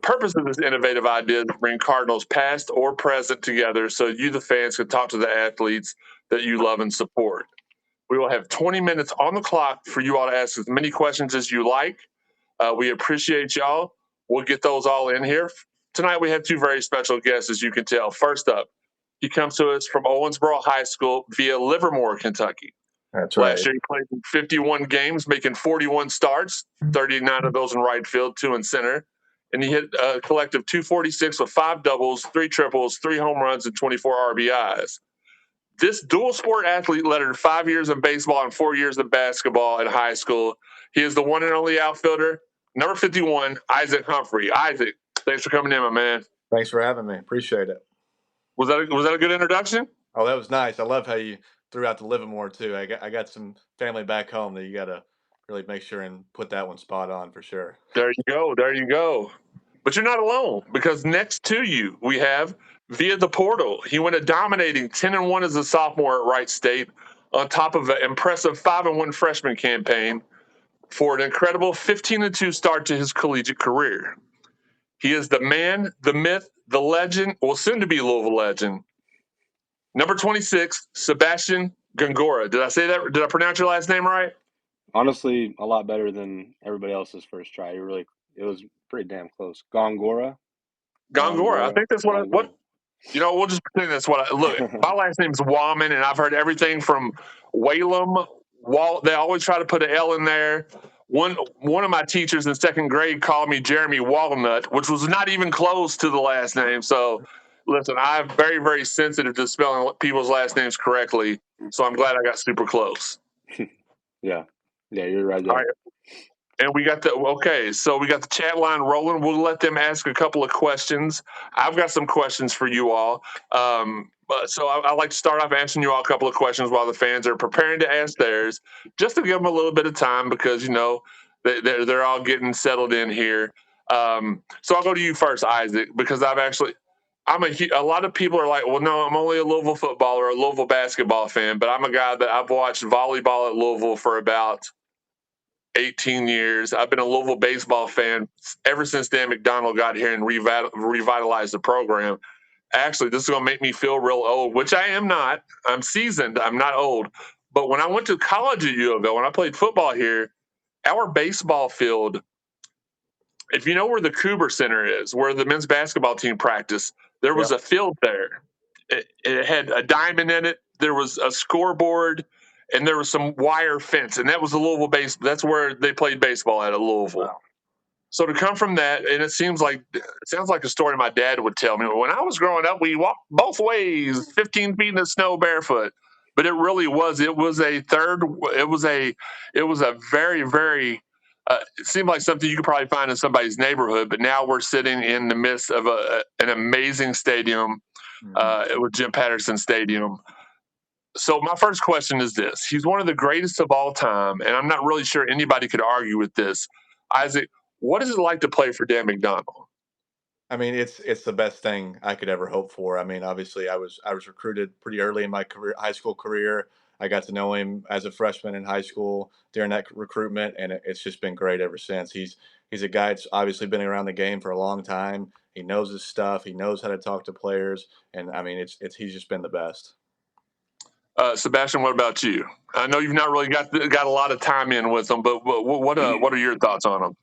purpose of this innovative idea is to bring Cardinals past or present together so you, the fans, can talk to the athletes that you love and support. We will have 20 minutes on the clock for you all to ask as many questions as you like. We appreciate y'all. We'll get those all in here. Tonight we have two very special guests, as you can tell. First up, he comes to us from Owensboro High School via Livermore, Kentucky. That's right. Last year he played in 51 games, making 41 starts, 39 of those in right field, 2 in center. And he hit a collective 246 with 5 doubles, 3 triples, 3 home runs, and 24 RBIs. This dual sport athlete lettered 5 years in baseball and 4 years in basketball in high school. He is the one and only outfielder, number 51, Isaac Humphrey. Isaac, thanks for coming in, my man. Thanks for having me. Appreciate it. Was that a good introduction? Oh, that was nice. I love how you threw out the Livermore too. I got some family back home that you got to really make sure and put that one spot on for sure. There you go. There you go. But you're not alone, because next to you we have, via the portal, he went a dominating 10-1 as a sophomore at Wright State, on top of an impressive 5-1 freshman campaign, for an incredible 15-2 start to his collegiate career. He is the man, the myth, the legend, well, soon to be Louisville legend. Number 26, Sebastian Gongora. Did I say that? Did I pronounce your last name right? Honestly, a lot better than everybody else's first try. It was pretty damn close. Gongora. I think that's what we'll just pretend that's what look, my last name's Wallman, and I've heard everything from Whalum. They always try to put an L in there. One of my teachers in second grade called me Jeremy Walnut, which was not even close to the last name. So, listen, I'm very, very sensitive to spelling people's last names correctly. So I'm glad I got super close. Yeah, you're right there. All right. And we got the chat line rolling. We'll let them ask a couple of questions. I've got some questions for you all. So I'd like to start off asking you all a couple of questions while the fans are preparing to ask theirs, just to give them a little bit of time, because, they're all getting settled in here. So I'll go to you first, Isaac, because a lot of people are like, well, no, I'm only a Louisville football or a Louisville basketball fan, but I'm a guy that I've watched volleyball at Louisville for about 18 years. I've been a Louisville baseball fan ever since Dan McDonnell got here and revitalized the program. Actually, this is going to make me feel real old, which I am not. I'm seasoned. I'm not old. But when I went to college at U of L, when I played football here, our baseball field, if you know where the Cougar Center is, where the men's basketball team practiced, there was a field there. It had a diamond in it. There was a scoreboard, and there was some wire fence, and that was the Louisville base. That's where they played baseball at Louisville. Wow. So to come from that, and it sounds like a story my dad would tell me. When I was growing up, we walked both ways, 15 feet in the snow barefoot. But it really was. It was a very, very. It seemed like something you could probably find in somebody's neighborhood. But now we're sitting in the midst of an amazing stadium, with Jim Patterson Stadium. So my first question is this: he's one of the greatest of all time, and I'm not really sure anybody could argue with this. Isaac, what is it like to play for Dan McDonnell? I mean, it's the best thing I could ever hope for. I mean, obviously, I was recruited pretty early in my high school career. I got to know him as a freshman in high school during that recruitment, and it's just been great ever since. He's a guy that's obviously been around the game for a long time. He knows his stuff. He knows how to talk to players, and I mean, he's just been the best. Sebastian, what about you? I know you've not really got a lot of time in with him, but what are your thoughts on him?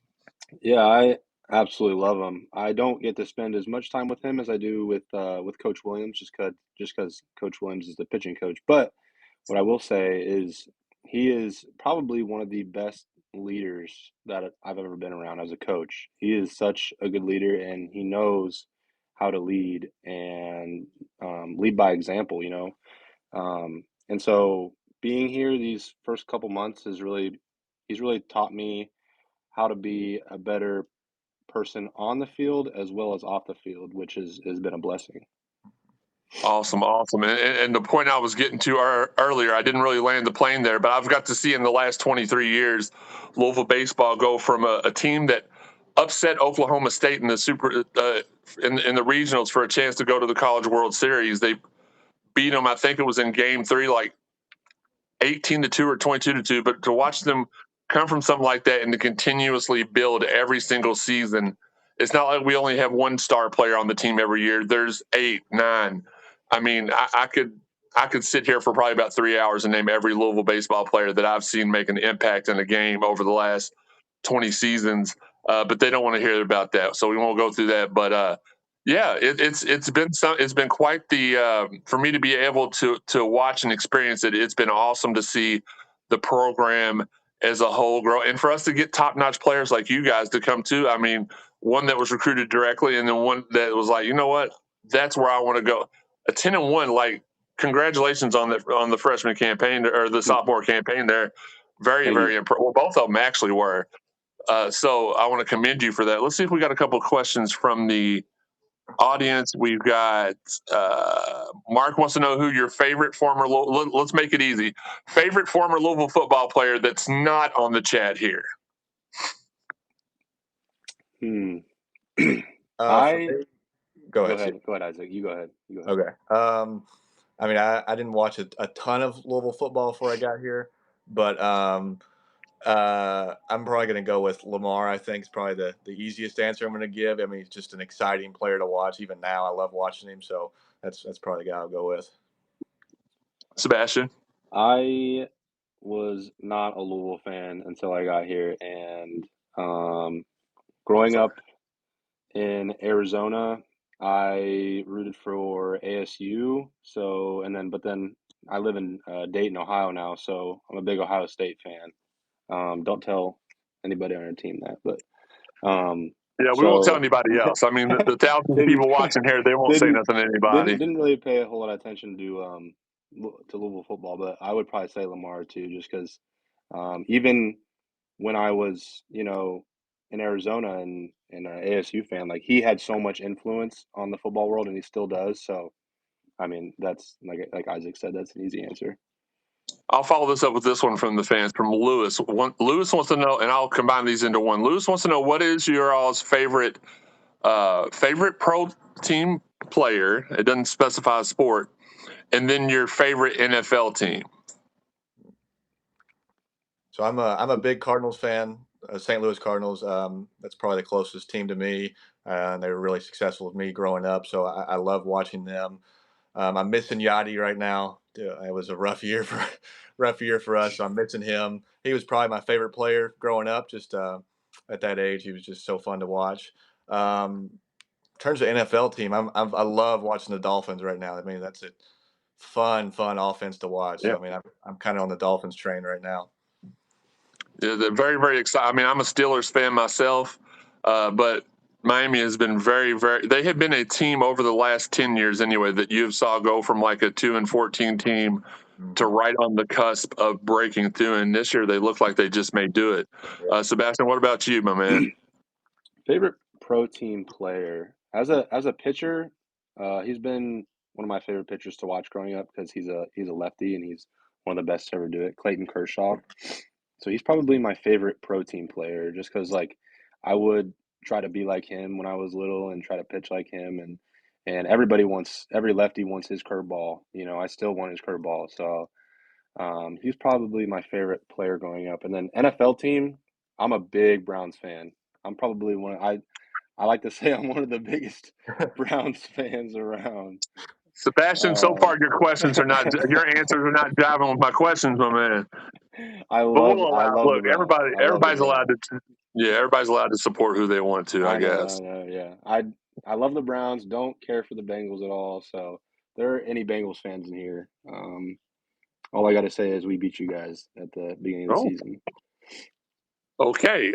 Yeah, I absolutely love him. I don't get to spend as much time with him as I do with Coach Williams, just because Coach Williams is the pitching coach. But what I will say is he is probably one of the best leaders that I've ever been around as a coach. He is such a good leader, and he knows how to lead and lead by example, and so being here these first couple months he's really taught me how to be a better person on the field as well as off the field, which has been a blessing. Awesome. And the point I was getting to earlier, I didn't really land the plane there, but I've got to see in the last 23 years Louisville baseball go from a team that upset Oklahoma State in the in the regionals for a chance to go to the College World Series. They beat them, I think it was in Game 3, like 18-2 or 22-2. But to watch them come from something like that and to continuously build every single season It's not like we only have one star player on the team every year. There's 8, 9. I mean, I could sit here for probably about 3 hours and name every Louisville baseball player that I've seen make an impact in a game over the last 20 seasons. But they don't want to hear about that, so we won't go through that. But yeah, it's been quite the for me to be able to watch and experience it. It's been awesome to see the program as a whole grow, and for us to get top-notch players like you guys to come too. I mean, one that was recruited directly, and then one that was like, you know what, that's where I want to go. A 10-1, like, congratulations on the freshman campaign or the sophomore campaign there. Very, very impressive. Well, both of them actually were. So I want to commend you for that. Let's see if we got a couple of questions from the audience. We've got Mark wants to know who your favorite former. Let's make it easy. Favorite former Louisville football player that's not on the chat here. Go ahead, Isaac. You go ahead. Okay. I mean, I didn't watch a ton of Louisville football before I got here, but I'm probably going to go with Lamar. I think is probably the easiest answer I'm going to give. I mean, he's just an exciting player to watch. Even now, I love watching him. So that's probably the guy I'll go with. Sebastian? I was not a Louisville fan until I got here, and growing up in Arizona, I rooted for ASU. But then I live in Dayton, Ohio now, so I'm a big Ohio State fan. Don't tell anybody on our team that, but yeah, we won't tell anybody else. I mean, the thousands of people watching here, they won't say nothing to anybody. Didn't really pay a whole lot of attention to Louisville football, but I would probably say Lamar too, just because even when I was, in Arizona and an ASU fan, like, he had so much influence on the football world, and he still does. So, I mean, that's like Isaac said, that's an easy answer. I'll follow this up with this one from the fans, from Lewis. Lewis wants to know, and I'll combine these into one. Lewis wants to know, what is your all's favorite pro team player? It doesn't specify a sport. And then your favorite NFL team. So I'm a big Cardinals fan, St. Louis Cardinals. That's probably the closest team to me. And they were really successful with me growing up, so I love watching them. I'm missing Yachty right now. It was a rough year for us. So I'm missing him. He was probably my favorite player growing up. Just at that age, he was just so fun to watch. In terms of NFL team, I love watching the Dolphins right now. I mean, that's a fun offense to watch. Yep. So I mean, I'm kind of on the Dolphins train right now. Yeah, they're very, very excited. I mean, I'm a Steelers fan myself, but Miami has been very, very. They have been a team over the last 10 years anyway that you saw go from like a 2-14 team to right on the cusp of breaking through. And this year they look like they just may do it. Sebastian, what about you, my man? Favorite pro team player as a pitcher, he's been one of my favorite pitchers to watch growing up because he's a lefty and he's one of the best to ever do it. Clayton Kershaw. So he's probably my favorite pro team player, just because, like, I would try to be like him when I was little and try to pitch like him, and every lefty wants his curveball. I still want his curveball. So he's probably my favorite player growing up. And then NFL team, I'm a big Browns fan. I'm probably I like to say I'm one of the biggest Browns fans around. Sebastian, so far your answers are not jiving with my questions, my man. Look, everybody's allowed to. Yeah, everybody's allowed to support who they want to. I guess. know, yeah. I love the Browns. Don't care for the Bengals at all. So if there are any Bengals fans in here, all I got to say is we beat you guys at the beginning of the season. Okay,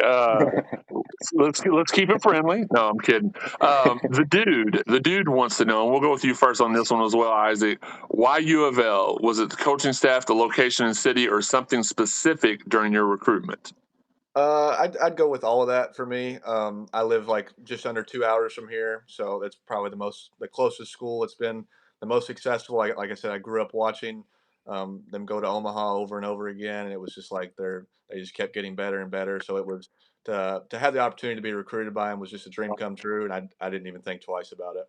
let's keep it friendly. No, I'm kidding. The dude wants to know, and we'll go with you first on this one as well, Isaac. Why U of L? Was it the coaching staff, the location and city, or something specific during your recruitment? I'd go with all of that for me. I live like just under 2 hours from here, so that's probably the closest school. It's been the most successful. Like I said, I grew up watching them go to Omaha over and over again, and it was just like they just kept getting better and better. So it was to have the opportunity to be recruited by them was just a dream come true, and I didn't even think twice about it.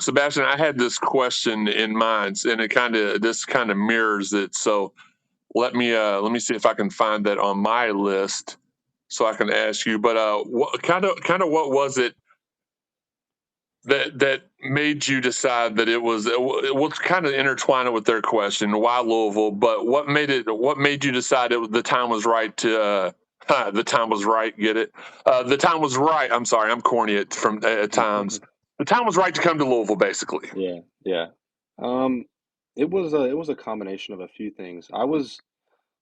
Sebastian, I had this question in mind, and this kind of mirrors it. So let me see if I can find that on my list. so I can ask you. But what kind of what was it that made you decide that it was? We'll kind of intertwine it with their question, why Louisville? But what made you decide the time was right to? The time was right. Get it? The time was right. I'm sorry, I'm corny at times. The time was right to come to Louisville, basically. Yeah, yeah. It was a combination of a few things. I was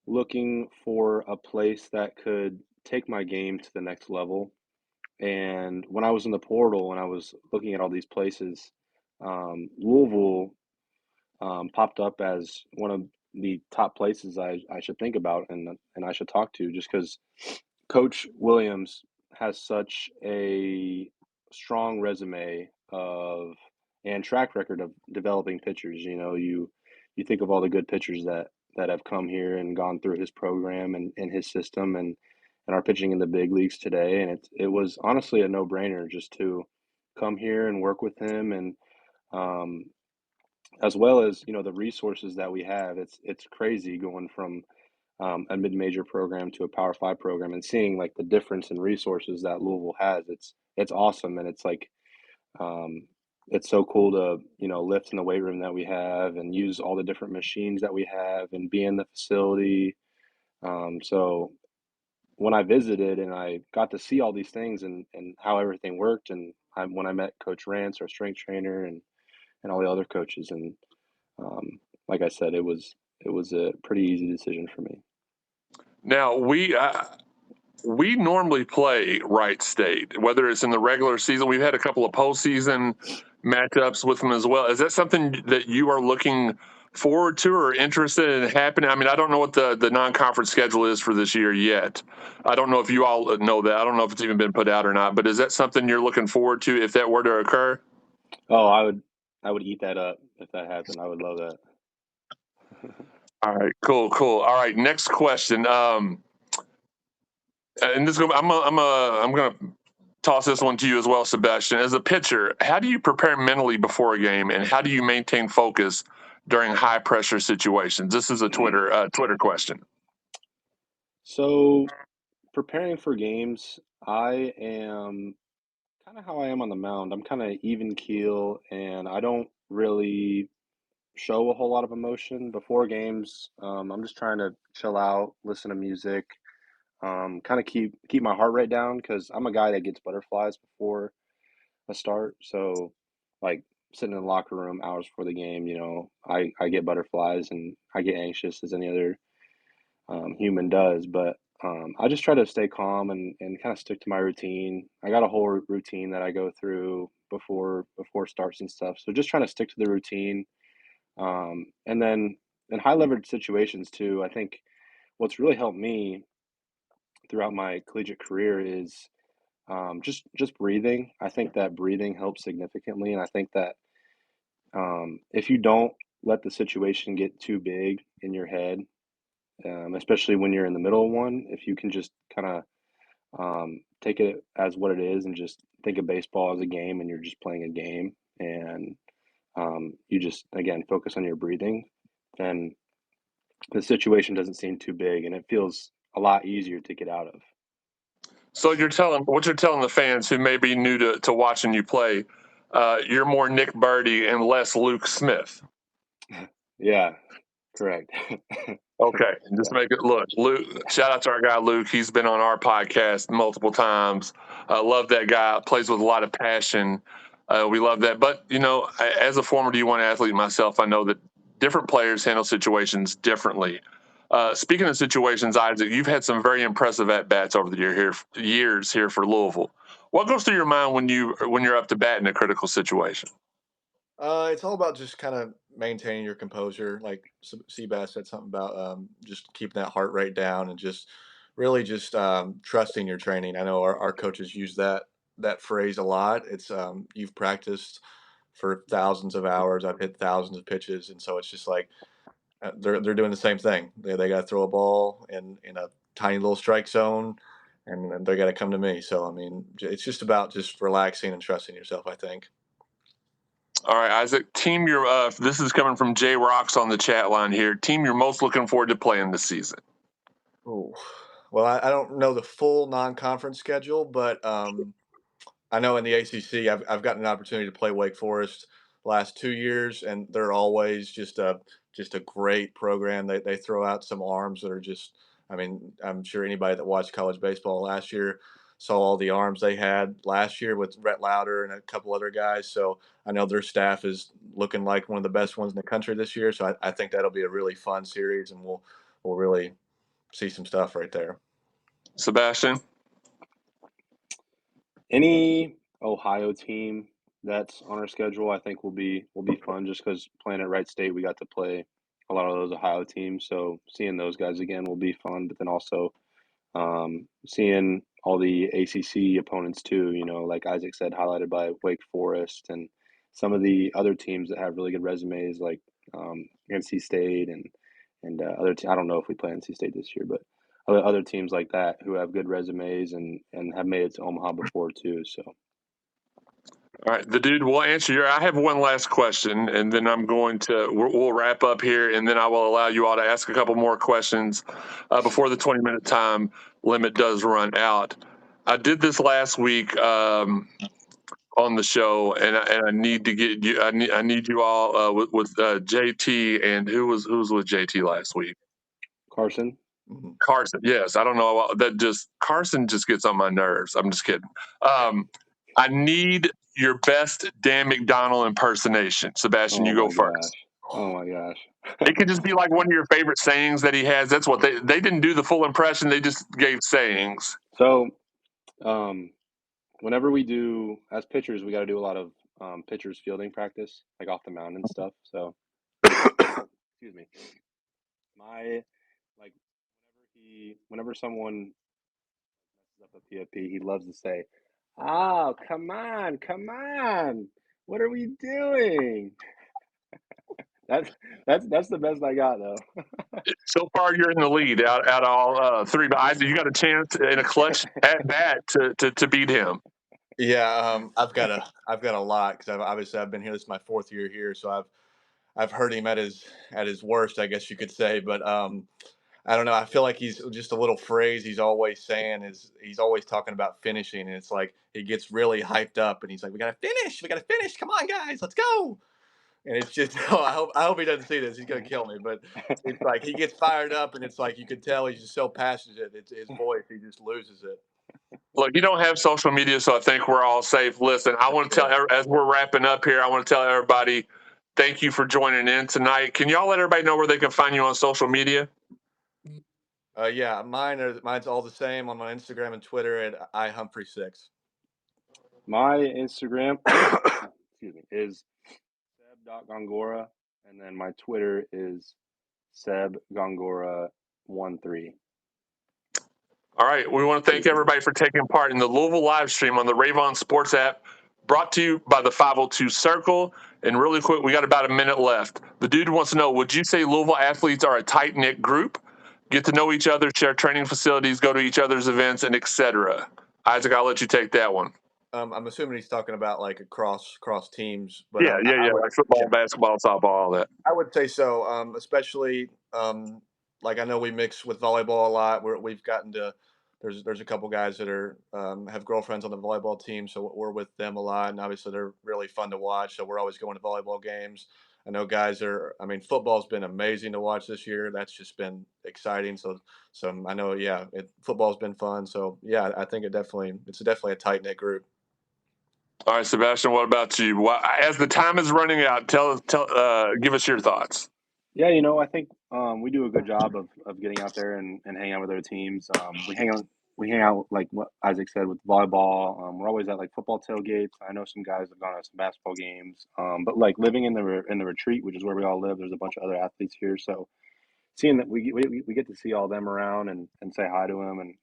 looking for a place that could take my game to the next level. And when I was in the portal and I was looking at all these places, Louisville popped up as one of the top places I should think about and I should talk to, just because Coach Williams has such a strong resume of and track record of developing pitchers. You know, you think of all the good pitchers that have come here and gone through his program and his system and are pitching in the big leagues today. And it was honestly a no-brainer just to come here and work with him and um, as well as, you know, the resources that we have. It's crazy going from a mid-major program to a Power Five program and seeing like the difference in resources that Louisville has. It's awesome, and it's like um, it's so cool to, you know, lift in the weight room that we have and use all the different machines that we have and be in the facility. So when I visited and I got to see all these things and how everything worked, and when I met Coach Rance, our strength trainer, and all the other coaches, and um, like I said, it was a pretty easy decision for me. Now we normally play Wright State, whether it's in the regular season. We've had a couple of postseason matchups with them as well. Is that something that you are looking forward to or interested in happening? I mean, I don't know what the non-conference schedule is for this year yet. I don't know if you all know that. I don't know if it's even been put out or not. But is that something you're looking forward to if that were to occur? Oh, I would eat that up if that happened. I would love that. All right, cool. All right, next question. And this is I'm gonna toss this one to you as well, Sebastian. As a pitcher, how do you prepare mentally before a game, and how do you maintain focus during high pressure situations? This is a Twitter question. So preparing for games, I am kind of how I am on the mound. I'm kind of even keel, and I don't really show a whole lot of emotion before games. I'm just trying to chill out, listen to music, kind of keep my heart rate down because I'm a guy that gets butterflies before a start. So, like sitting in the locker room hours before the game, you know, I get butterflies and I get anxious as any other human does. But I just try to stay calm and kind of stick to my routine. I got a whole routine that I go through before starts and stuff. So just trying to stick to the routine. And then in high leverage situations too, I think what's really helped me throughout my collegiate career is just breathing. I think that breathing helps significantly, and I think that if you don't let the situation get too big in your head, especially when you're in the middle of one, if you can just kind of take it as what it is and just think of baseball as a game, and you're just playing a game, and you just again focus on your breathing, then the situation doesn't seem too big, and it feels a lot easier to get out of. So you're telling the fans who may be new to watching you play, you're more Nick Birdie and less Luke Smith. Yeah, correct. Okay, just Yeah. make it look. Luke, shout out to our guy Luke. He's been on our podcast multiple times. Love that guy. Plays with a lot of passion. We love that. But you know, as a former D1 athlete myself, I know that different players handle situations differently. Speaking of situations, Isaac, you've had some very impressive at bats over the years here for Louisville. What goes through your mind when you're up to bat in a critical situation? It's all about just kind of maintaining your composure. Like Seabass said something about just keeping that heart rate down and just really just trusting your training. I know our coaches use that phrase a lot. It's you've practiced for thousands of hours. I've hit thousands of pitches, and so it's just like they're doing the same thing. They got to throw a ball in a tiny little strike zone, and they got to come to me. So I mean, it's just about just relaxing and trusting yourself, I think. All right, Isaac. Team, this is coming from Jay Rocks on the chat line here. Team, you're most looking forward to playing this season. Oh, Well, I don't know the full non-conference schedule, but I know in the ACC, I've gotten an opportunity to play Wake Forest last 2 years, and they're always just a great program. They throw out some arms that are just. I mean, I'm sure anybody that watched college baseball last year saw all the arms they had last year with Rhett Lauder and a couple other guys. So I know their staff is looking like one of the best ones in the country this year. So I think that'll be a really fun series, and we'll really see some stuff right there. Sebastian? Any Ohio team that's on our schedule, I think will be fun. Just because playing at Wright State, we got to play a lot of those Ohio teams, so seeing those guys again will be fun. But then also seeing all the ACC opponents too. You know, like Isaac said, highlighted by Wake Forest and some of the other teams that have really good resumes, like NC State and other. I don't know if we play NC State this year, but other teams like that who have good resumes and have made it to Omaha before too. So All right, the dude will answer your. I have one last question, and then we'll wrap up here, and then I will allow you all to ask a couple more questions before the 20-minute time limit does run out. I did this last week on the show, and I need to get you. I need you all with JT, and who was with JT last week? Carson. Carson. Yes, I don't know Carson just gets on my nerves. I'm just kidding. I need your best Dan McDonnell impersonation. Sebastian, you go first. Oh my gosh. It could just be like one of your favorite sayings that he has. That's what they didn't do the full impression. They just gave sayings. So, whenever we do as pitchers, we got to do a lot of pitchers fielding practice, like off the mound and stuff. So, excuse me. Whenever someone messes up a PFP, he loves to say, "Oh, come on! What are we doing?" That's the best I got though. So far, you're in the lead out of all three. But Isaac, you got a chance in a clutch at bat to beat him. Yeah, I've got a lot because I've been here. This is my 4th year here, so I've heard him at his worst, I guess you could say. But I don't know. I feel like he's just a little phrase he's always saying is he's always talking about finishing, and it's like he gets really hyped up, and he's like, we gotta finish, come on guys, let's go. And it's just, oh, I hope he doesn't see this. He's gonna kill me. But it's like he gets fired up, and it's like you could tell he's just so passionate. It's his voice. He just loses it. Look, you don't have social media, so I think we're all safe. Listen, I want to tell, as we're wrapping up here, I want to tell everybody, thank you for joining in tonight. Can y'all let everybody know where they can find you on social media? Yeah, mine's all the same on my Instagram and Twitter at iHumphrey6. My Instagram, excuse me, is seb.gongora, and then my Twitter is sebgongora13. All right. We want to thank everybody for taking part in the Louisville live stream on the Rave On Sports App, brought to you by the 502 Circle. And really quick, we got about a minute left. The dude wants to know, would you say Louisville athletes are a tight-knit group? Get to know each other, share training facilities, go to each other's events, and etc. Isaac, I'll let you take that one. I'm assuming he's talking about like across teams, but Yeah, like football, basketball, softball, all that. I would say so. Especially like I know we mix with volleyball a lot. We've gotten to there's a couple guys that are have girlfriends on the volleyball team, so we're with them a lot, and obviously they're really fun to watch. So we're always going to volleyball games. I know guys are. I mean, football's been amazing to watch this year. That's just been exciting. So I know, yeah, football's been fun. So yeah, I think it's definitely a tight knit group. All right, Sebastian, what about you? Well, as the time is running out, give us your thoughts. Yeah, I think we do a good job of getting out there and hanging out with other teams. We hang out like what Isaac said with volleyball. We're always at like football tailgates. I know some guys have gone to some basketball games. But like living in the retreat, which is where we all live, there's a bunch of other athletes here. So seeing that we get to see all them around and say hi to them and